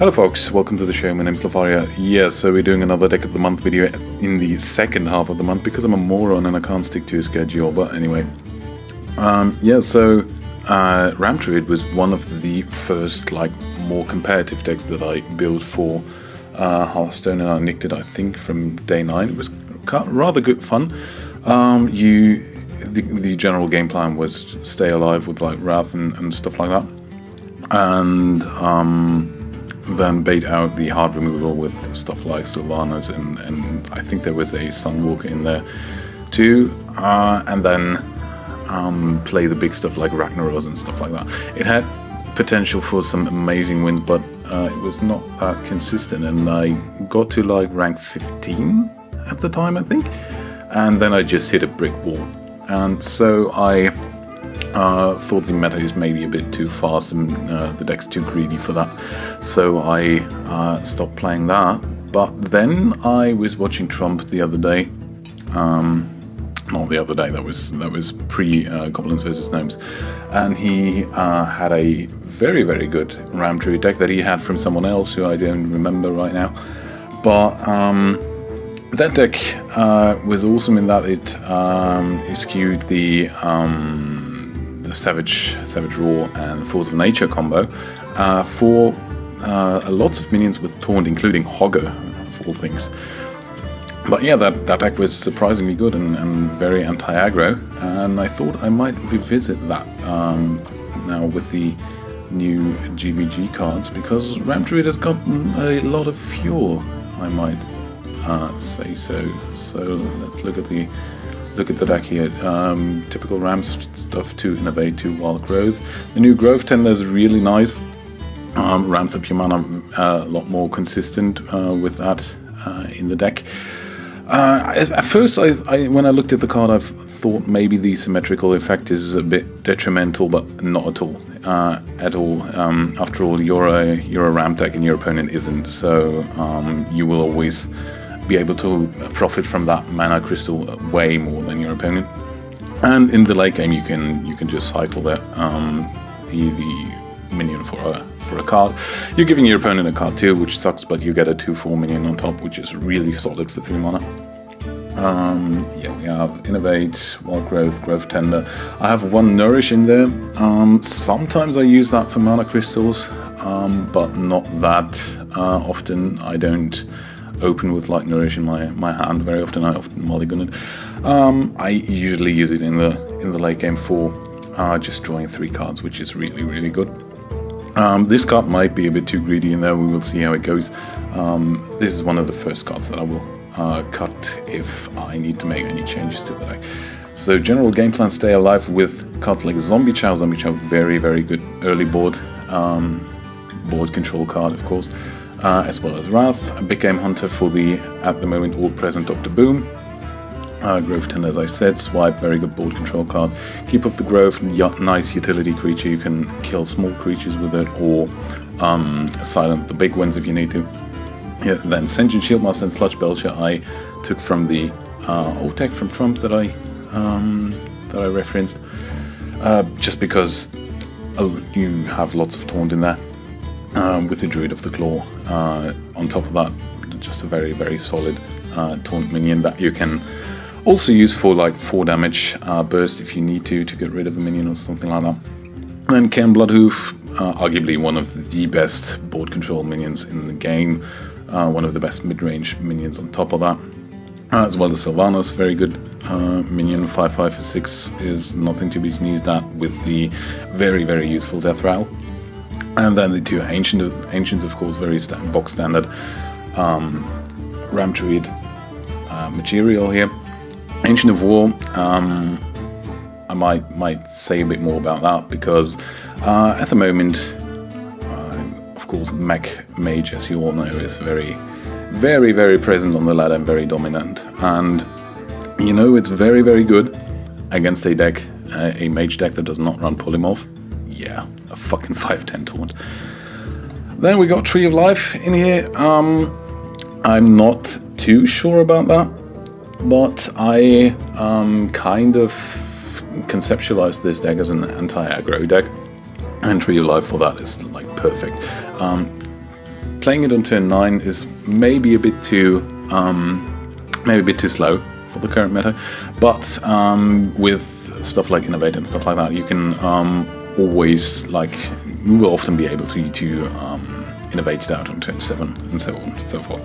Hello folks, welcome to the show. My name's Lepharia. Yeah, so we're doing another Deck of the Month video in the second half of the month because I'm a moron and I can't stick to a schedule, but anyway. Ramp Druid was one of the first, more competitive decks that I built for Hearthstone, and I nicked it, I think, from day 9. It was rather good fun. The general game plan was stay alive with Wrath and stuff like that, and then bait out the hard removal with stuff like Sylvanas, and I think there was a Sunwalker in there too, and then play the big stuff like Ragnaros and stuff like that. It had potential for some amazing wins, but it was not that consistent, and I got to rank 15 at the time, I think, and then I just hit a brick wall, and so I thought the meta is maybe a bit too fast and the deck's too greedy for that, so I stopped playing that. But then I was watching Trump the other day, not the other day, that was pre Goblins vs Gnomes, and he had a very, very good Ramp Druid deck that he had from someone else who I don't remember right now, but that deck was awesome in that it skewed the Savage Roar and Force of Nature combo for lots of minions with Taunt, including Hogger, of all things. But yeah, that deck was surprisingly good and very anti-aggro, and I thought I might revisit that now with the new GVG cards, because Ramp Druid has gotten a lot of fuel, I might say so. So let's look at the deck here. Typical ramp stuff, to innovate, to wild growth. The new growth tender is really nice. Ramps up your mana a lot more consistent with that in the deck. At first, when I looked at the card, I thought maybe the symmetrical effect is a bit detrimental, but not at all. After all, you're a ramp deck and your opponent isn't, so you will always be able to profit from that mana crystal way more than your opponent. And in the late game, you can just cycle the minion for a card. You're giving your opponent a card too, which sucks, but you get a 2/4 minion on top, which is really solid for 3 mana. We have Innovate, Wild Growth, Growth Tender. I have 1 Nourish in there. Sometimes I use that for mana crystals, but not that often. I don't open with Nourish in my hand very often. I often mulligan it. I usually use it in the late game for just drawing 3 cards, which is really, really good. This card might be a bit too greedy in there. We will see how it goes. This is one of the first cards that I will cut if I need to make any changes to the deck. So general game plan, stay alive with cards like Zombie Chow. Zombie Chow, very, very good early board control card, of course, as well as Wrath. A big game hunter for the, at the moment, all-present Dr. Boom. Growth Tender, as I said. Swipe, very good board control card. Keep off the Growth, nice utility creature. You can kill small creatures with it, or silence the big ones if you need to. Yeah, then Sentient Shieldmaster and Sludge Belcher I took from the old deck from Trump that I referenced, just because you have lots of Taunt in there with the Druid of the Claw. On top of that, just a very, very solid Taunt minion that you can also use for 4 damage burst if you need to get rid of a minion or something like that. Then Cairn Bloodhoof, arguably one of the best board control minions in the game, one of the best mid-range minions on top of that, as well as Sylvanas, very good minion. 5/5 for 6 is nothing to be sneezed at with the very, very useful Death Rattle. And then the 2 Ancients, of course, very box standard Ramp Druid material here. Ancient of War, I might say a bit more about that, because at the moment, of course, Mech Mage, as you all know, is very, very, very present on the ladder and very dominant. And it's very, very good against a deck, a mage deck that does not run Polymorph. Yeah, a fucking 5/10 Taunt. Then we got Tree of Life in here. I'm not too sure about that, but I kind of conceptualized this deck as an anti-aggro deck, and Tree of Life for that is perfect. playing it on turn 9 is maybe a bit too slow for the current meta, but with stuff like Innovate and stuff like that, you can always, like, you will often be able to innovate it out on turn 7 and so on and so forth.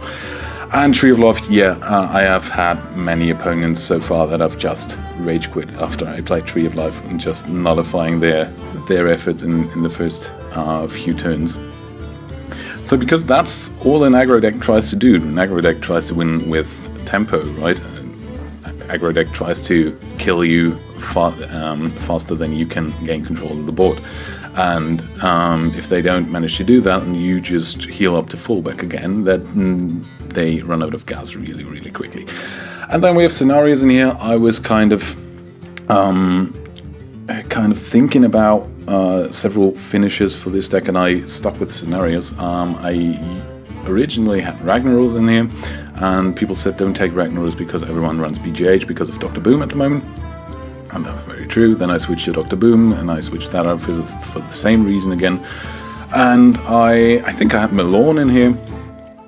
And Tree of Life, yeah, I have had many opponents so far that I've just rage quit after I played Tree of Life and just nullifying their efforts in the first few turns. So because that's all an aggro deck tries to do. An aggro deck tries to win with tempo, right? Aggro deck tries to kill you faster than you can gain control of the board. And if they don't manage to do that and you just heal up to fullback again, then they run out of gas really, really quickly. And then we have scenarios in here. I was kind of thinking about several finishes for this deck, and I stuck with scenarios. I originally had Ragnaros in here, and people said don't take Ragnaros because everyone runs BGH because of Dr. Boom at the moment. And that's very true. Then I switched to Dr. Boom, and I switched that out for the same reason again. And I think I had Malorn in here,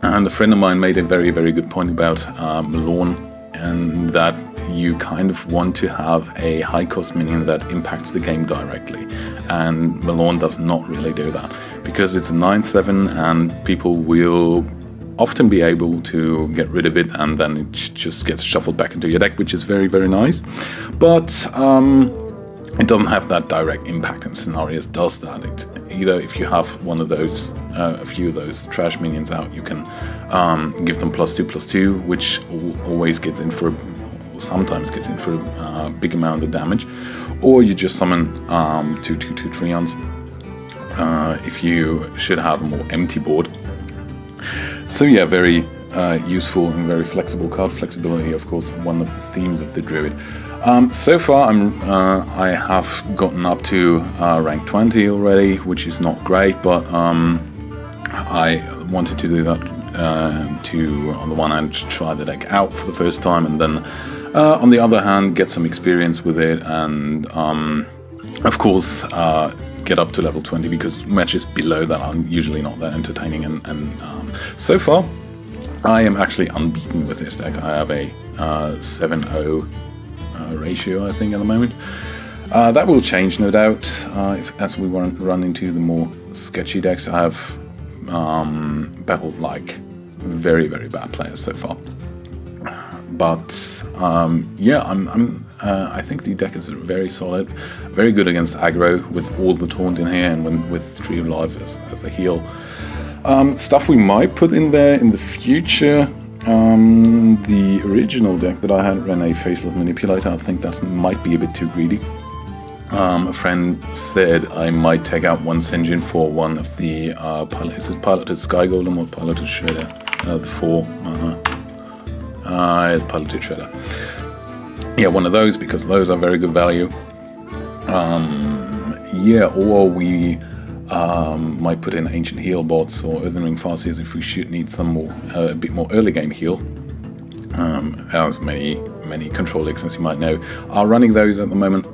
and a friend of mine made a very, very good point about Malorn, and that you kind of want to have a high-cost minion that impacts the game directly. And Malorn does not really do that, because it's a 9/7, and people will often be able to get rid of it, and then it just gets shuffled back into your deck, which is very, very nice. But it doesn't have that direct impact, and Scenarios does that. Either if you have one of those, a few of those trash minions out, you can give them +2/+2, which always gets in for, sometimes gets in for a big amount of damage. Or you just summon 2/2/2 Treants if you should have a more empty board. So yeah, very useful and very flexible card. Flexibility, of course, one of the themes of the Druid. So far, I have gotten up to rank 20 already, which is not great, but I wanted to do that to, on the one hand, try the deck out for the first time, and then on the other hand, get some experience with it, and of course, get up to level 20, because matches below that are usually not that entertaining, and so far I am actually unbeaten with this deck. I have a 7-0 ratio, I think, at the moment. That will change, no doubt, as we run into the more sketchy decks. I have battled like very, very bad players so far, but yeah, I think the deck is very solid, very good against aggro with all the taunt in here, and with Tree of Life as a heal. Stuff we might put in there in the future. The original deck that I had ran a Faceless Manipulator. I think that might be a bit too greedy. A friend said I might take out one Senjin for one of the Piloted Sky Golem or Piloted Shredder? The 4. Piloted Shredder. Yeah, one of those, because those are very good value. Yeah, or we might put in Ancient Heal bots or Earthen Ring Farseers if we should need some more, a bit more early game heal. As many control decks, as you might know, are running those at the moment.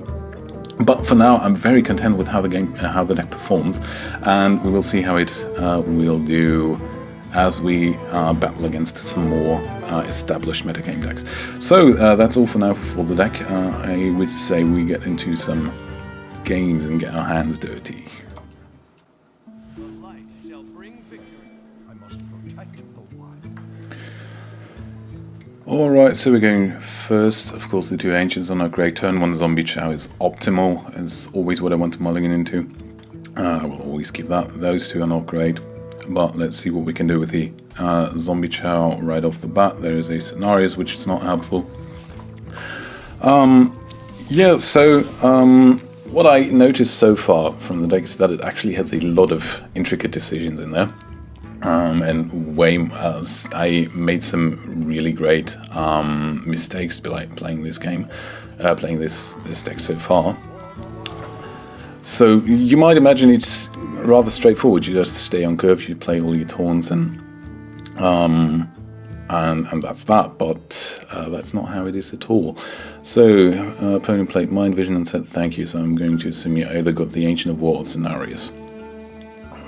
But for now, I'm very content with how the deck performs, and we will see how it will do as we battle against some more established metagame decks. So that's all for now for the deck. I would say we get into some games and get our hands dirty. Alright, so we're going first. Of course, the 2 Ancients on a great turn. 1 Zombie Chow is optimal, is always what I want to mulligan into. I will always keep that. Those 2 are not great, but let's see what we can do with the Zombie Chow right off the bat. There is a Scenarios, which is not helpful. Yeah, so what I noticed so far from the deck is that it actually has a lot of intricate decisions in there. And I made some really great mistakes playing this game, playing this deck so far. So you might imagine it's rather straightforward. You just stay on curve, you play all your taunts, and that's that. But that's not how it is at all. So opponent played Mind Vision and said thank you. So I'm going to assume you either got the Ancient of War or Scenarios.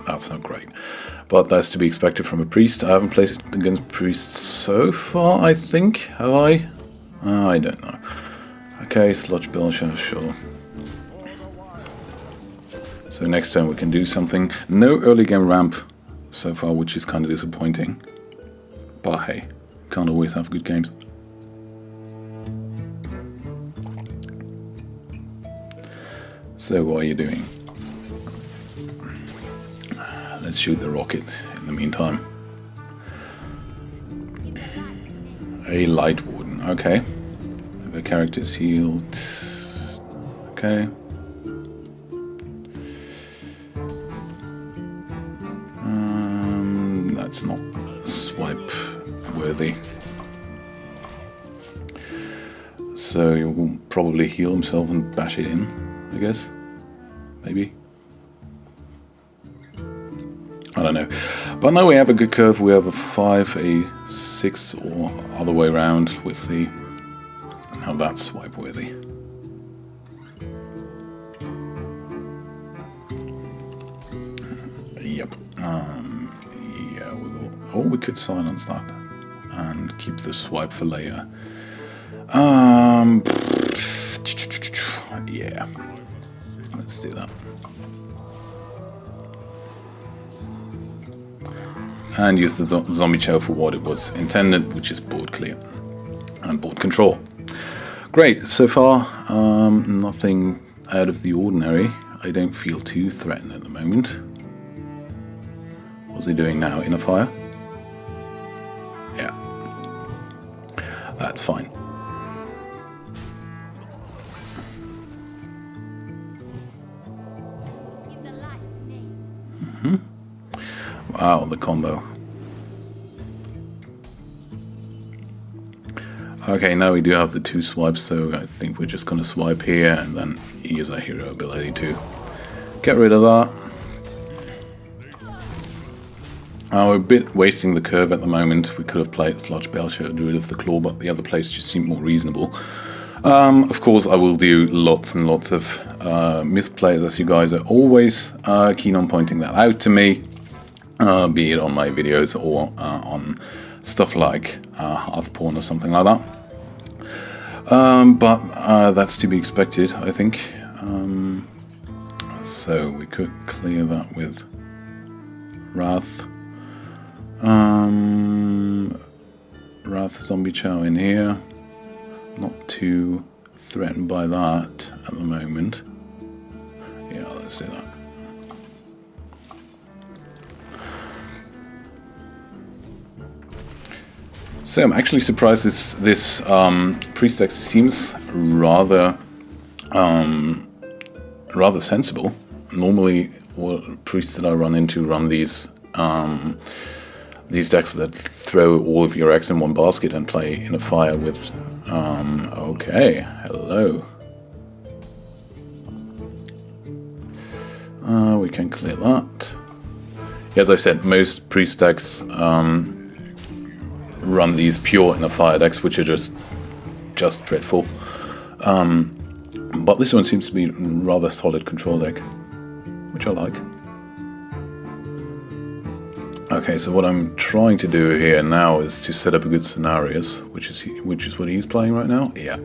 That's not great. but that's to be expected from a priest. I haven't played against priests so far, I think. Have I? I don't know. Okay, Sludge Belcher, sure. So next turn we can do something. No early game ramp so far, which is kind of disappointing. But hey, can't always have good games. So what are you doing? Let's shoot the rocket in the meantime. A Light Warden, okay. The character is healed. Okay. That's not swipe worthy. So he will probably heal himself and bash it in, I guess. Maybe. I don't know. But now we have a good curve. We have a 5, a 6, or other way around. We'll see. Now that's swipe worthy. Yep. Yeah, we will. Oh, we could silence that and keep the swipe for later. Yeah. Let's do that. And use the zombie chow for what it was intended, which is board clear and board control. Great, so far nothing out of the ordinary. I don't feel too threatened at the moment. What's he doing now? Inner fire? Yeah. That's fine. Wow, the combo. Okay, now we do have the 2 swipes, so I think we're just going to swipe here and then use our hero ability to get rid of that. We're a bit wasting the curve at the moment. We could have played Sludge Belcher, Druid of the Claw, but the other plays just seemed more reasonable. Of course, I will do lots and lots of misplays, as you guys are always keen on pointing that out to me. Be it on my videos or on stuff like Hearthstone or something like that. But that's to be expected, I think. So we could clear that with Wrath. Wrath Zombie Chow in here. Not too threatened by that at the moment. Yeah, let's do that. So I'm actually surprised this priest deck seems rather sensible. Normally, priests that I run into run these decks that throw all of your eggs in one basket and play in a fire with. Okay, hello. We can clear that. As I said, most priest decks run these pure in a fire decks, which are just dreadful. But this one seems to be a rather solid control deck, which I like. Okay, so what I'm trying to do here now is to set up a good scenarios, which is what he's playing right now. Yeah.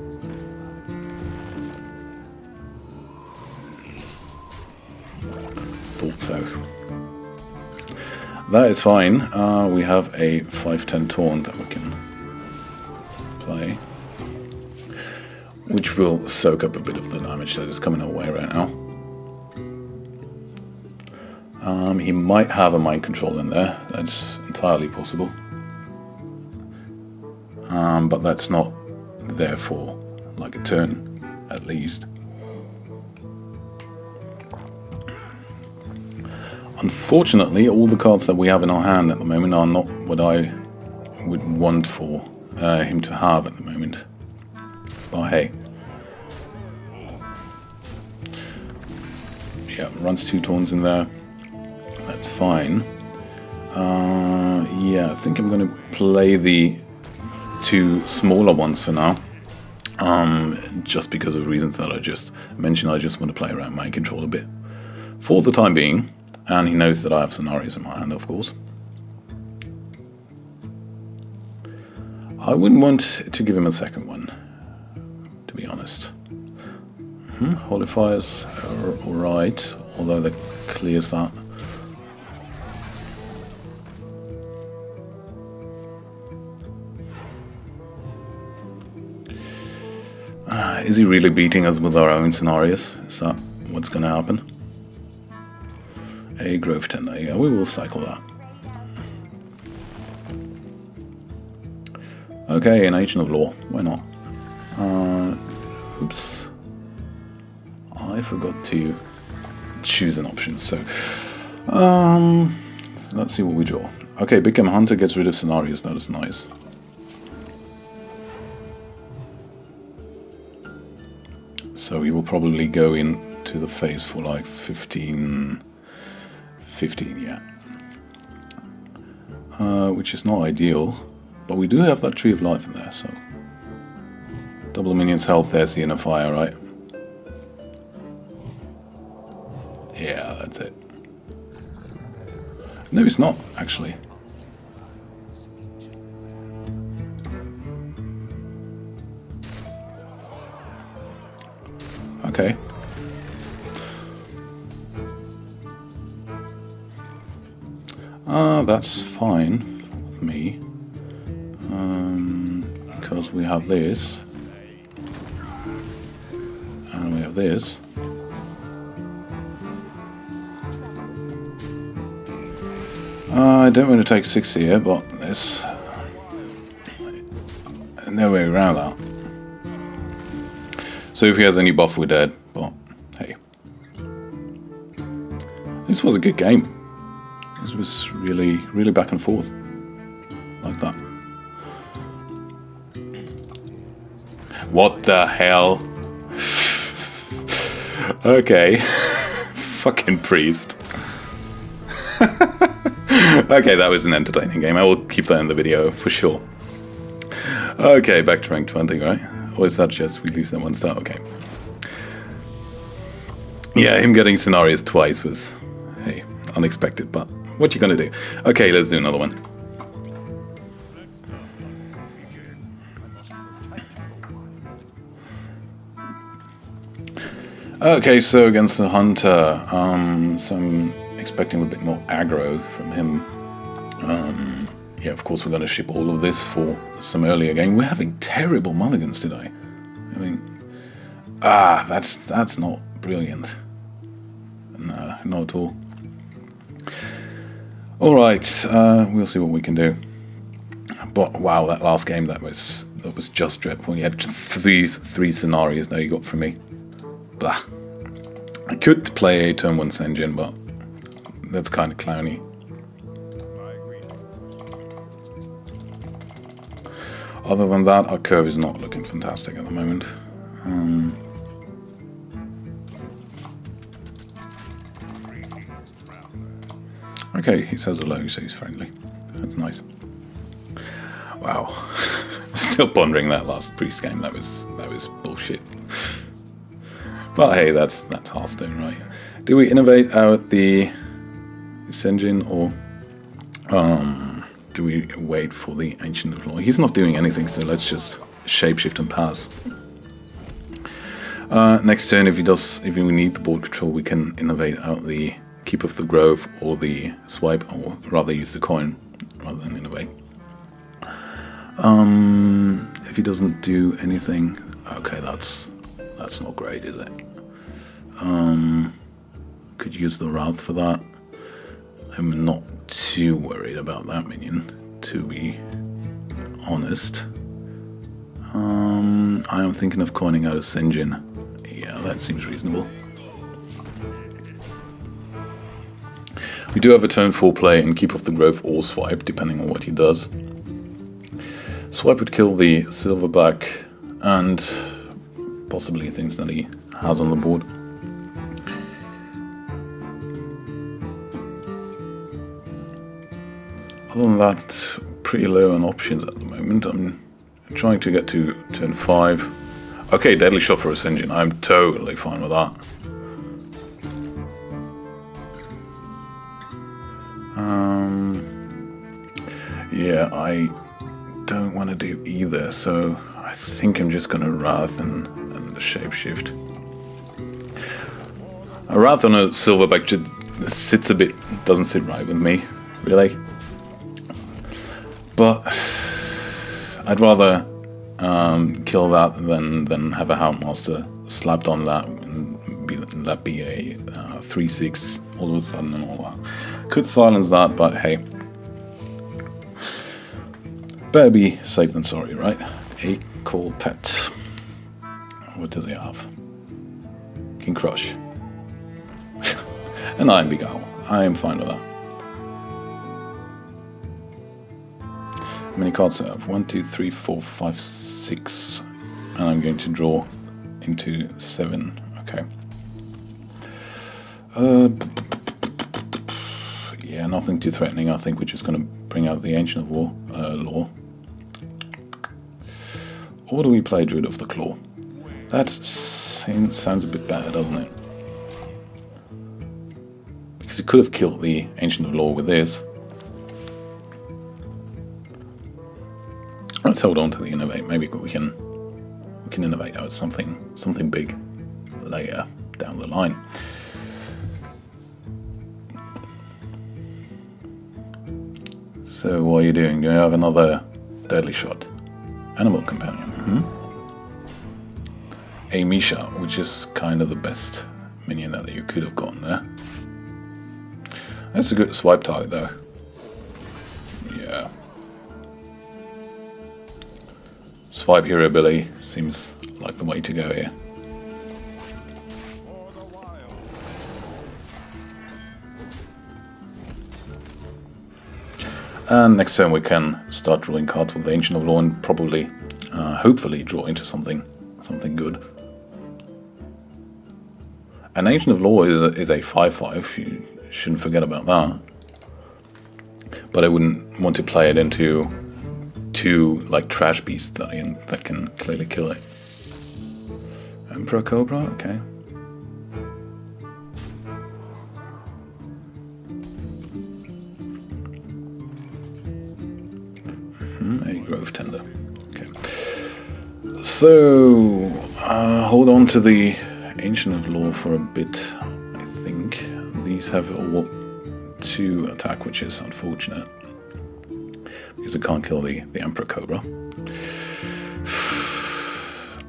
Thought so. That is fine. We have a 5/10 taunt that we can play, which will soak up a bit of the damage that is coming our way right now. He might have a mind control in there. That's entirely possible. But that's not there for like a turn, at least. Unfortunately, all the cards that we have in our hand at the moment are not what I would want for him to have at the moment. But hey. Yeah, runs 2 taunts in there. That's fine. Yeah, I think I'm going to play the 2 smaller ones for now. Just because of reasons that I just mentioned. I just want to play around mind control a bit for the time being. And he knows that I have scenarios in my hand, of course. I wouldn't want to give him a second one, to be honest. Holy Fire's alright, although that clears that. Is he really beating us with our own scenarios? Is that what's going to happen? A Growth Tender, yeah, we will cycle that. Okay, an Agent of Law, why not? Oops. I forgot to choose an option, so... let's see what we draw. Okay, Big Game Hunter gets rid of scenarios, that is nice. So he will probably go into the phase for like 15, yeah. Which is not ideal, but we do have that Tree of Life in there, so... Double minions health, there's the Inner Fire, right? Yeah, that's it. No, it's not, actually. Okay. That's fine with me. Because we have this. And we have this. I don't want to take 60 here, but there's no way around that. So if he has any buff, we're dead, but hey. This was a good game. This was really, really back and forth. Like that. What the hell? Okay. Fucking priest. Okay, that was an entertaining game. I will keep that in the video for sure. Okay, back to rank 20, right? Or is that just we lose them one star? Okay. Yeah, him getting scenarios twice was, hey, unexpected, but what you gonna do? Okay, let's do another one. Okay, so against the Hunter, so I'm expecting a bit more aggro from him. Yeah, of course we're going to ship all of this for some earlier game. We're having terrible mulligans today. I mean, that's not brilliant. No, not at all. All right, we'll see what we can do. But wow, that last game that was just dreadful. You had three scenarios that you got from me. Blah. I could play a turn 1 engine, but that's kind of clowny. Other than that, our curve is not looking fantastic at the moment. Okay, he says hello, so he's friendly. That's nice. Wow. Still pondering that last priest game. That was bullshit. But hey, that's Hearthstone, right? Do we innovate out this engine, or do we wait for the Ancient of Law? He's not doing anything, so let's just shapeshift and pass. Next turn, if we need the board control, we can innovate out the Keep of the Grove or the Swipe, or rather use the coin rather than innovate. If he doesn't do anything, okay, that's not great, is it? Could use the Wrath for that. I'm not too worried about that minion, to be honest. I am thinking of coining out a Sinjin. Yeah, that seems reasonable. We do have a turn 4 play and Keep of the Grove or Swipe, depending on what he does. Swipe would kill the Silverback and possibly things that he has on the board. Other than that, pretty low on options at the moment. I'm trying to get to turn 5. Okay, Deadly Shot for Ascension. I'm totally fine with that. Yeah, I don't want to do either, so I think I'm just going to Wrath and Shapeshift. A Wrath on a Silverback doesn't sit right with me, really. But I'd rather kill that than have a Houndmaster slapped on that and that be a 3/6 all of a sudden and all that. Could silence that, but hey. Better be safe than sorry, right? A Call Pet. What do they have? King Crush. And I'm Beguile. I am fine with that. How many cards do I have? 1, 2, 3, 4, 5, 6. And I'm going to draw into 7. Okay. Yeah, nothing too threatening. I think we're just going to bring out the Ancient of War Law. Or do we play Druid of the Claw? That sounds a bit better, doesn't it? Because you could have killed the Ancient of Law with this. Let's hold on to the Innovate. Maybe we can innovate out something big later down the line. So what are you doing? Do you have another Deadly Shot? Animal Companion. A Misha, which is kind of the best minion that you could have gotten there. That's a good swipe target though. Yeah. Swipe hero ability seems like the way to go here. And next turn we can start drawing cards with the Ancient of Law and probably, hopefully, draw into something good. An Ancient of Law is a 5/5. You shouldn't forget about that. But I wouldn't want to play it into two like trash beasts that can clearly kill it. Emperor Cobra, okay. A Grove Tender. Okay. So hold on to the Ancient of Law for a bit. I think these have all 2 attack, which is unfortunate because it can't kill the Emperor Cobra.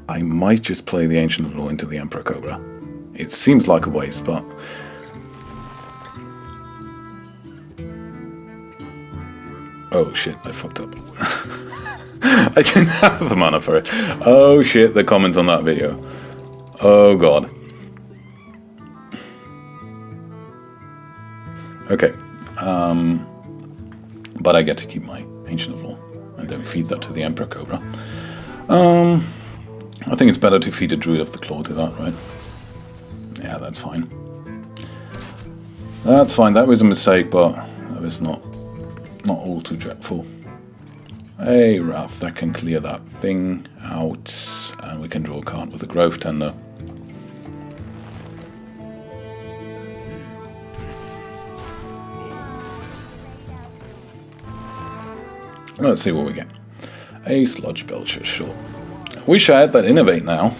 I might just play the Ancient of Law into the Emperor Cobra. It seems like a waste, but oh shit, I fucked up. I didn't have the mana for it. Oh shit, the comments on that video. Oh god. Okay. But I get to keep my Ancient of Law and then feed that to the Emperor Cobra. I think it's better to feed a Druid of the Claw to that, right? Yeah, that's fine. That's fine. That was a mistake, but that was not all too dreadful. A Wrath, that can clear that thing out, and we can draw a card with a Grove Tender. Let's see what we get. A Sludge Belcher, sure. Wish I had that Innovate now.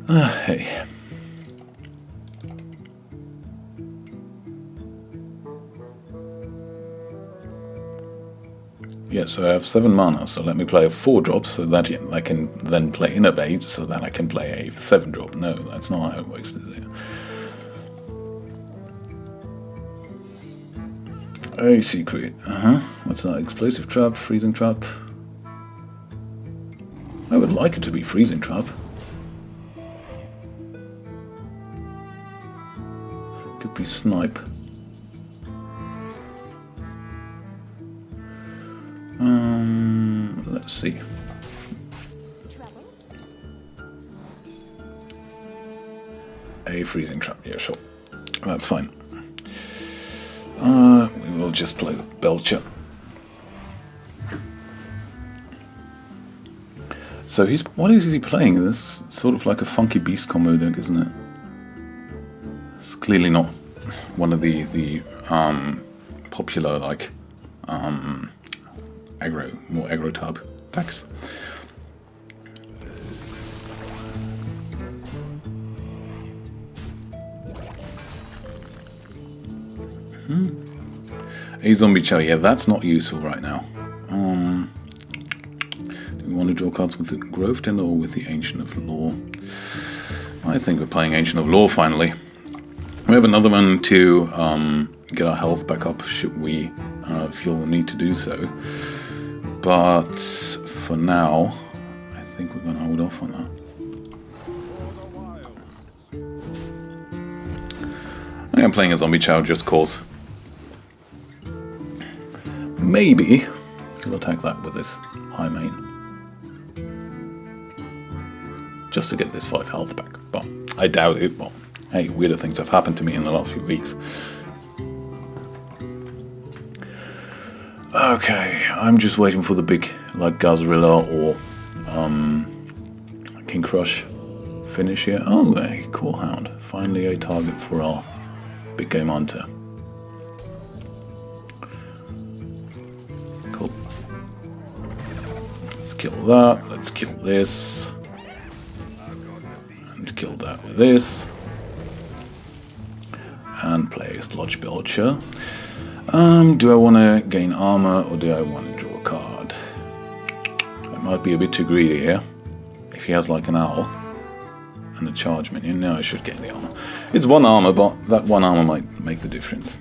Hey. Yeah, so I have 7 mana, so let me play a 4-drop so that I can then play Innovate so that I can play a 7-drop. No, that's not how it works, is it? A Secret. What's that? Explosive Trap, Freezing Trap. I would like it to be Freezing Trap. Could be Snipe. Let's see. A Freezing Trap, yeah, sure. That's fine. We will just play the Belcher. So what is he playing? This is sort of like a funky beast combo deck, isn't it? It's clearly not one of the popular like more aggro type decks. A zombie chow, yeah, that's not useful right now. Do we want to draw cards with the Grove Tender or with the Ancient of Law? I think we're playing Ancient of Law finally. We have another one to get our health back up should we feel the need to do so. But for now, I think we're going to hold off on that. I think I'm playing a zombie chow just cause. Maybe we'll attack that with this high main. Just to get this 5 health back. But I doubt it. But hey, weirder things have happened to me in the last few weeks. Okay, I'm just waiting for the big, like, Gazrilla or King Crush finish here. Oh, a Core Hound. Finally a target for our big game hunter. Cool. Let's kill that. Let's kill this. And kill that with this. And play a Sludge Belcher. Do I want to gain armor or do I want to draw a card? I might be a bit too greedy here. If he has like an owl and a charge minion, no, I should gain the armor. It's 1 armor, but that 1 armor might make the difference.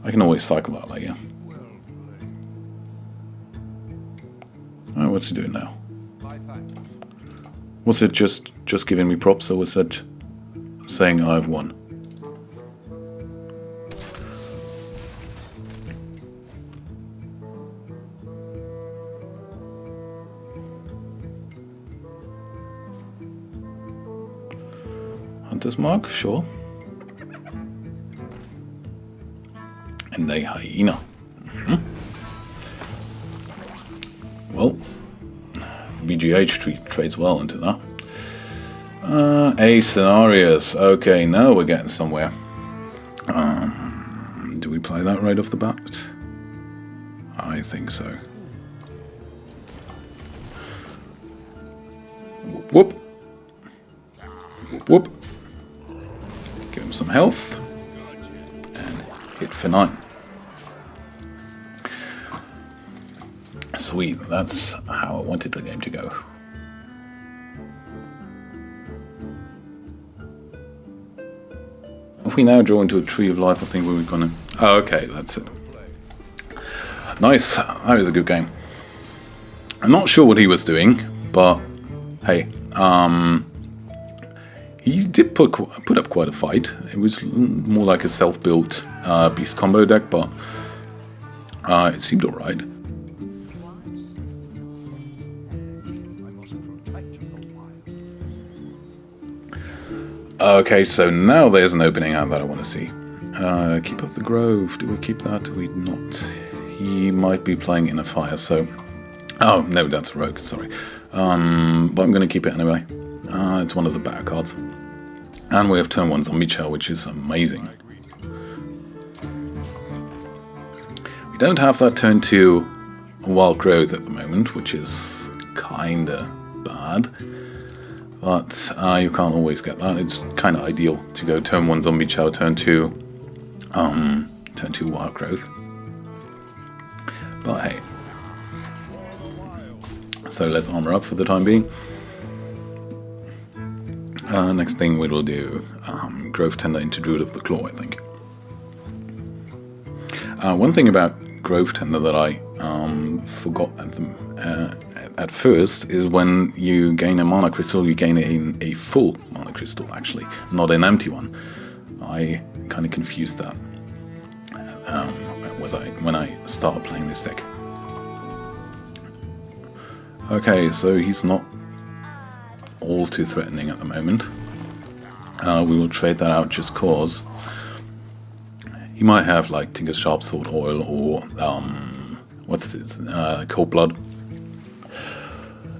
I can always cycle that later. Alright, what's he doing now? Was it just giving me props, or was it saying I've won? Hunter's Mark, sure. And a hyena. Well, BGH trades well into that. A scenarios. Okay, now we're getting somewhere. Do we play that right off the bat? I think so. Whoop whoop. Whoop whoop. Give him some health. And hit for 9. Sweet, that's how I wanted the game to go. If we now draw into a Tree of Life, I think we were gonna... Oh, okay, that's it. Nice, that was a good game. I'm not sure what he was doing, but hey, he did put up quite a fight. It was more like a self-built beast combo deck, but it seemed alright. Okay, so now there's an opening out that I want to see. Keep up the Grove. Do we keep that? Do we not? He might be playing in a fire, so... Oh, no, that's a rogue, sorry. But I'm going to keep it anyway. It's one of the better cards. And we have turn 1 Zombie Chow, which is amazing. We don't have that turn 2 Wild Growth at the moment, which is kinda bad. But you can't always get that. It's kind of ideal to go turn 1 Zombie Chow, turn 2 Wild Growth. But hey. So let's armor up for the time being. Next thing we will do Grove Tender into Druid of the Claw, I think. One thing about Grove Tender that I forgot at first is when you gain a Mana Crystal, you gain it in a full Mana Crystal, actually, not an empty one. I kind of confused that when I started playing this deck. Okay, so he's not all too threatening at the moment. We will trade that out just cause. He might have like Tinker's Sharp Sword Oil or what's this? Cold Blood.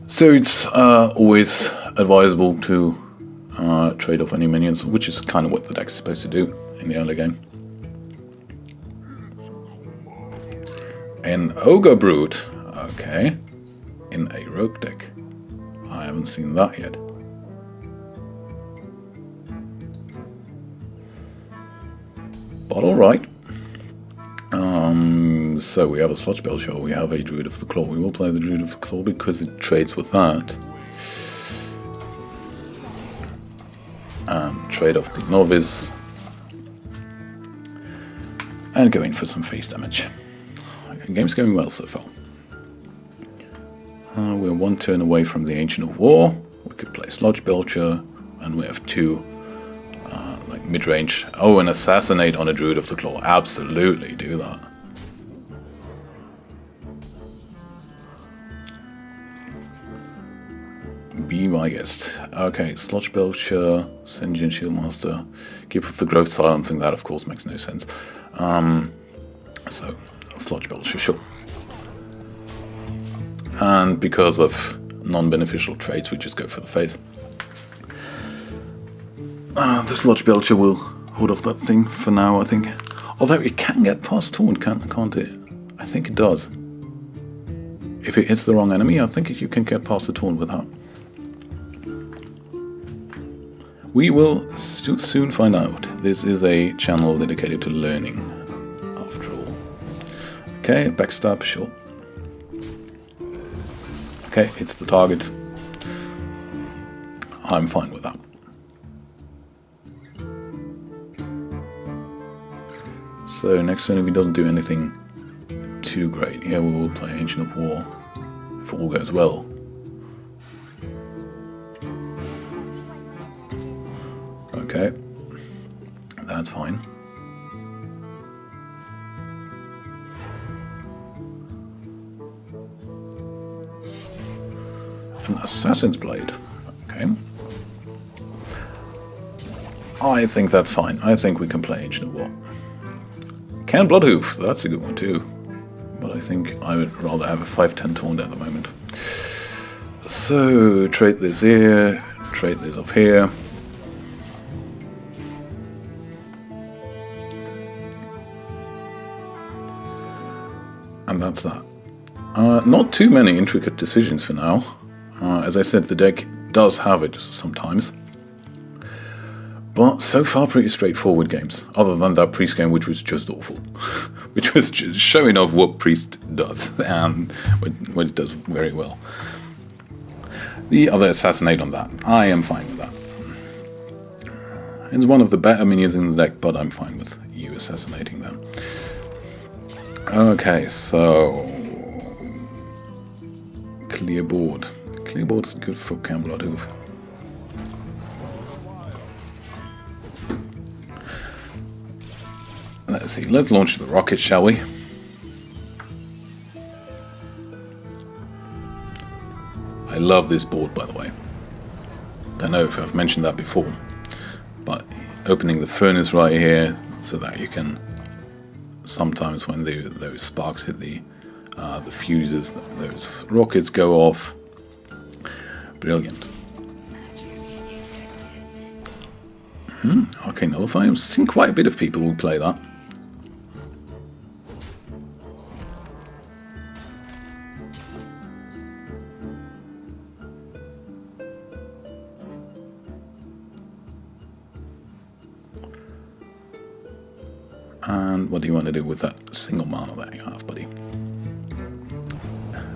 So it's always advisable to trade off any minions, which is kind of what the deck's supposed to do in the early game. An Ogre Brute, okay, in a rogue deck. I haven't seen that yet. But alright. So we have a Sludge Belcher, we have a Druid of the Claw. We will play the Druid of the Claw because it trades with that. And trade off the Novice. And go in for some face damage. The game's going well so far. We're one turn away from the Ancient of War. We could play Sludge Belcher, and we have two like mid-range. Oh, and Assassinate on a Druid of the Claw. Absolutely do that. Be my guest. Okay, Sludge Belcher, Senjin Shieldmaster. Keep of the Growth, silencing that of course makes no sense. So, Sludge Belcher, sure. And because of non-beneficial traits, we just go for the face. The Sludge Belcher will hold off that thing for now, I think. Although it can get past Taunt, can't it? I think it does. If it hits the wrong enemy, I think you can get past the Taunt with that. We will soon find out. This is a channel dedicated to learning, after all. Okay, backstab, sure. Okay, it's the target. I'm fine with that. So next turn, if he doesn't do anything too great, here we will play Ancient of War, if all goes well. Okay, that's fine. An Assassin's Blade. Okay. I think that's fine. I think we can play Ancient of War. Can Bloodhoof, that's a good one too. But I think I would rather have a 5/10 Taunt at the moment. So, trade this here, trade this up here. And that's that. Not too many intricate decisions for now. As I said, the deck does have it sometimes. But so far pretty straightforward games, other than that Priest game, which was just awful. Which was just showing off what Priest does, and what it does very well. The other Assassinate on that, I am fine with that. It's one of the better minions in the deck, but I'm fine with you assassinating them. Okay, so... Clear board. Clear board's good for Can Bloodhoof. Let's see, let's launch the rocket, shall we? I love this board, by the way. Don't know if I've mentioned that before, but opening the furnace right here so that you can sometimes when those sparks hit the fuses, those rockets go off. Brilliant. Arcane Nullify. I've seen quite a bit of people who play that. And what do you want to do with that single mana that you have, buddy?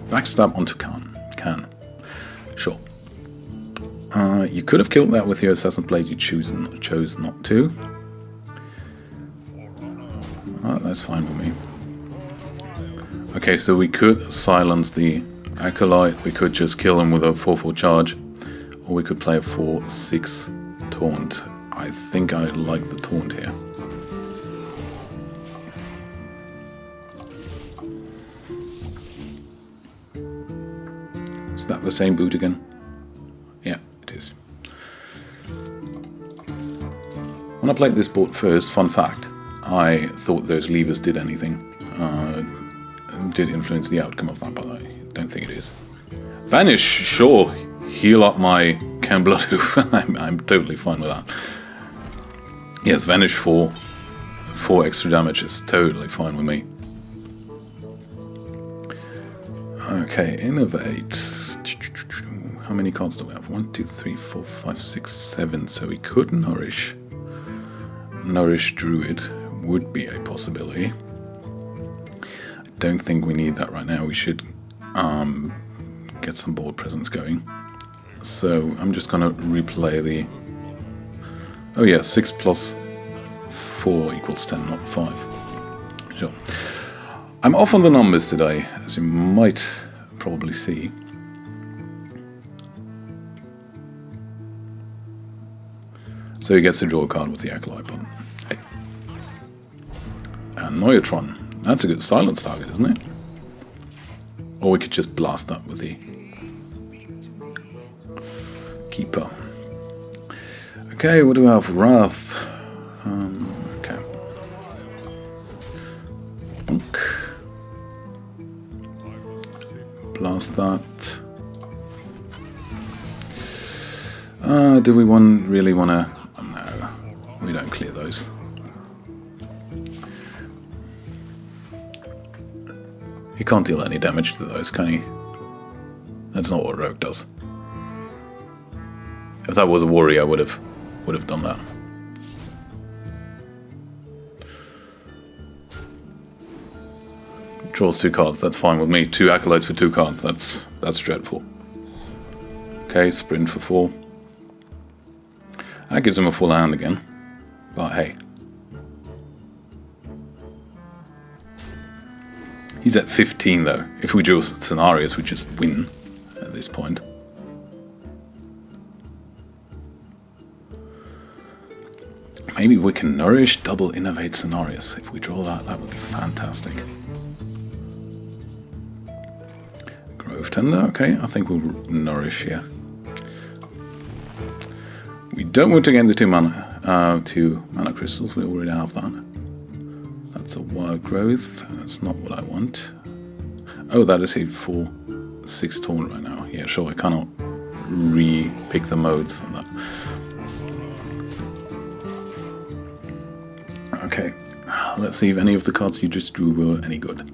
Backstab onto Can. Sure. You could have killed that with your Assassin's Blade, you chose not to. That's fine with me. Okay, so we could silence the Acolyte, we could just kill him with a 4/4 charge, or we could play a 4/6 Taunt. I think I like the Taunt here. Is that the same boot again? Yeah, it is. When I played this board first, fun fact, I thought those levers did anything. Did influence the outcome of that, but I don't think it is. Vanish, sure, heal up my Ken Bloodhoof. I'm totally fine with that. Yes, Vanish for 4 extra damage is totally fine with me. Okay, Innovate. How many cards do we have? 1, 2, 3, 4, 5, 6, 7. So we could Nourish. Nourish Druid would be a possibility. I don't think we need that right now. We should get some board presence going. So I'm just gonna replay the... Oh yeah, 6 plus 4 equals 10, not 5. Sure. I'm off on the numbers today, as you might probably see. So he gets to draw a card with the Archetype button. Hey. And Neutron. That's a good silence target, isn't it? Or we could just blast that with the Keeper. Okay, what do we have? Wrath. Okay. Bonk. Blast that. Do we really want to... No, we don't clear those. He can't deal any damage to those, can he? That's not what Rogue does. If that was a warrior, I would have done that. Draws 2 cards, that's fine with me. 2 acolytes for 2 cards, that's dreadful. Okay, sprint for 4. That gives him a full hand again. But hey. He's at 15 though. If we draw scenarios, we just win at this point. Maybe we can Nourish, double Innovate Scenarios. If we draw that, that would be fantastic. Grove Tender, okay, I think we'll Nourish here. We don't want to get the 2 mana crystals, we already have that. That's a Wild Growth, that's not what I want. Oh, that is a 4/6 taunt right now. Yeah, sure, I cannot re-pick the modes on that. Okay, let's see if any of the cards you just drew were any good.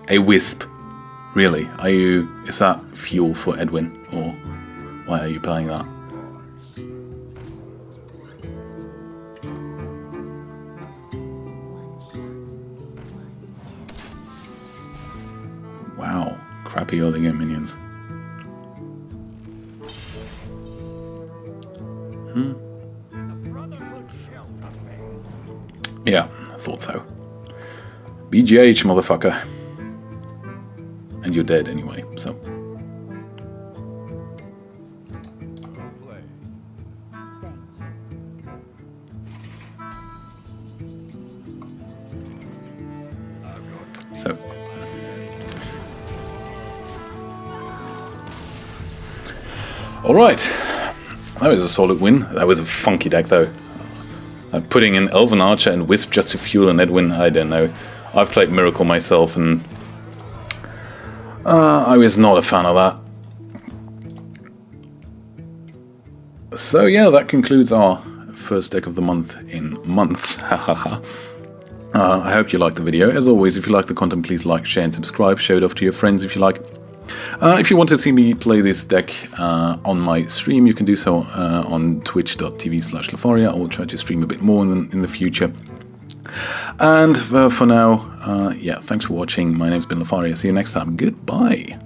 A Wisp. Really? Is that fuel for Edwin? Or why are you playing that? Wow, crappy early game minions. Yeah, I thought so. BGH, motherfucker. And you're dead anyway, so. So. Alright. That was a solid win. That was a funky deck though. Putting in Elven Archer and Wisp just to fuel an Edwin, I don't know. I've played Miracle myself and I was not a fan of that. So yeah, that concludes our first deck of the month in months. I hope you liked the video. As always, if you like the content, please like, share and subscribe. Show it off to your friends if you like. If you want to see me play this deck on my stream, you can do so on twitch.tv/Lepharia. I will try to stream a bit more in the future. And for now, yeah, thanks for watching. My name's been Lepharia. See you next time. Goodbye.